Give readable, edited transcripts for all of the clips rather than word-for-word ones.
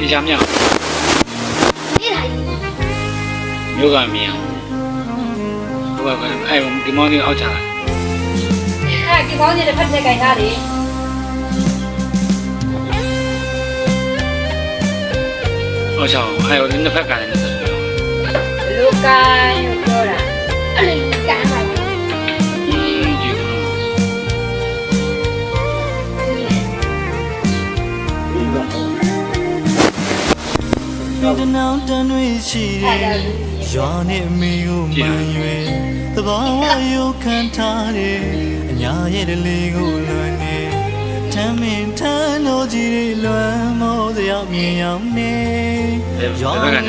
ဒီချာမြောက် นี่ล่ะ မျိုးကမြင်ဟိုကအဲ့ဒီမောင်းကြီးအောက်ချလာ ဒီကောင်းနေတဲ့ဖက်တဲ့ကြိုင်ထားတယ် အောက်ချအောင်အဲ့ဒီနှစ်ဖက်ကလည်းနှစ်ဖက် လူကိုင်းပြောတာအဲ့လိုကမ်းပါ ဒီ တနောင်တန်တွေရှိတယ်ရွာနဲ့မီကိုမှန်ရွယ်သဘာဝရုပ်ခံထားတယ်အညာရဲ့တလေးကိုလွန်နေထမ်းမင်းထမ်းလို့ကြီးတွေလွမ်းမောစရာမြင်ရောက်နေရွာနဲ့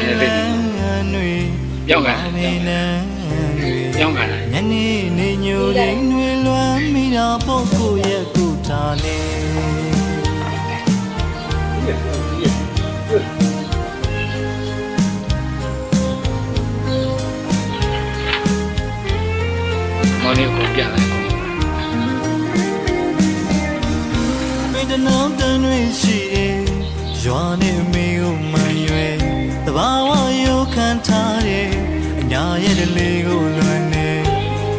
တွေပြောင်းကန် မင်းနဲ့တွေ ပြောင်းကန် ညနေနေညိုတိုင်းတွေလွမ်းမိတာပုတ်ကိုရဲ့ကုထားနေ မောင်းကြီးကိုပြလိုက် မင်းတနောင်တန်တွေရှိတယ်ရွာနဲ့မီကိုမှန်ရွယ်သဘာဝရုပ်ခံထားတယ်အညာရဲ့တလေးကိုလွန်နေ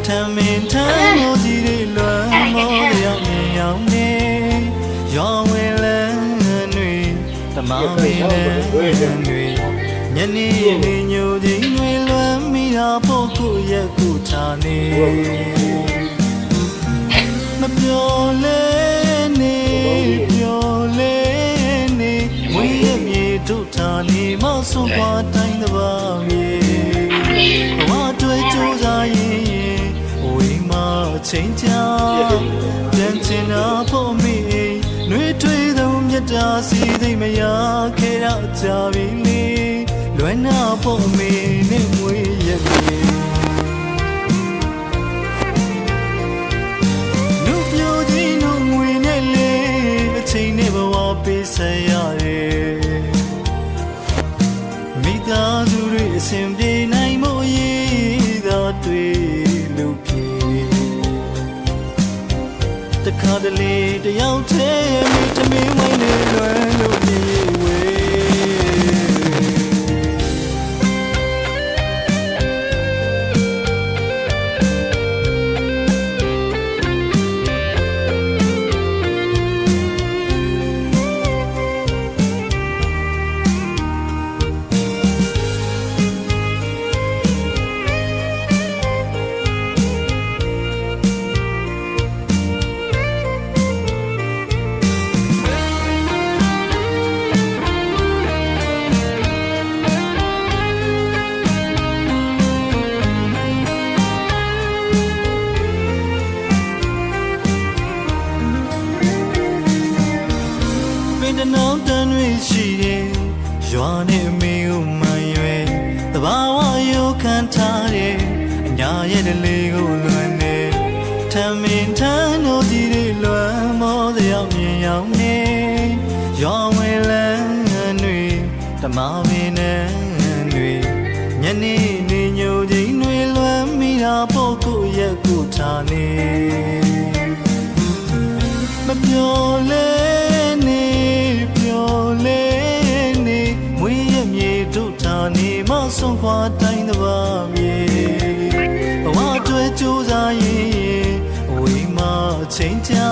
ထမ်းမင်းထမ်းလို့ကြီးတွေလွမ်းမောရောက်မြင်ရောက်နေရွာဝင်လန်းတွေတမမင်းနဲ့တွေညနေနေညိုချင်းတွေလွမ်းမိတာဖို့ကိုရဲ့ကုထားနေမပြောလဲနေပြောလဲနေဝေးရမြေတို့ထားနေမောက်ဆုံးပွားတိုင်းတစ်ပါးမြေဘဝတွေ့ကြိုးစားရင်ဝေးမှချိန်ကြာပြန်ချင်တာဖို့မိနှွေးထွေးသောမြတ်တာစီသိမရခဲ့တော့ကြပြီလေလွယ်နာဖို့မိနဲ့ဝေးရမြေပေးဆက်ရတယ်မိသားစုတွေအစဉ်ပြေနိုင်မို့ရည်သာတွေ့လို့ဖြစ်တခါတလေတယောက်တည်းမိတမင်းဝိုင်းလေးလွယ်လို့ပြေဝေးတနောင်တန်တွေရှိတယ်ရွာနဲ့မီကိုမှန်ရွယ်သဘာဝရုပ်ခံထားတယ်အညာရဲ့တလေးကိုလွန်နေထမ်းမင်းထမ်းလို့ကြီးတွေလွမ်းမောစရာမြင်ရောက်နေရွာဝင်လန်းတွေတမမင်းနဲ့တွေညနေနေညိုချင်းတွေလွမ်းမိတာပုတ်ကိုရဲ့ကုထားနေမပြောလဲနေမဆုံးခွာတိုင်းတစ်ပါးမြေဘဝတွေ့ကြိုးစားရင်ဝေးမှချိန်ကြာ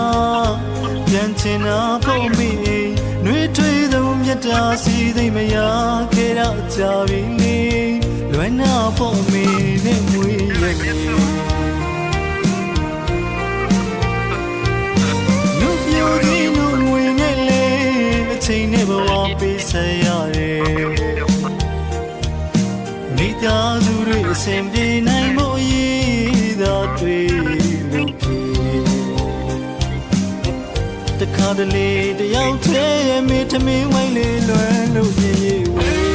ပြန်ချင်တာဖို့မိနှွေးထွေးသောမြတ်တာစီသိမရခဲ့တော့ကြပြီလေလွယ်နာဖို့မိနဲ့မွေးရမြေလူပြိုဒီလူငွေနဲ့လေအချိန်နဲ့ဘဝပေးဆက်ရတယ်မိသားစုတွေအစဉ်ပြေနိုင်ဖို့ရည်သာတွေ့လို့ဖြစ်တခါတလေတယောက်တည်းမိထမင်းဝိုင်းလေးလွယ်လို့ပြေးဝေး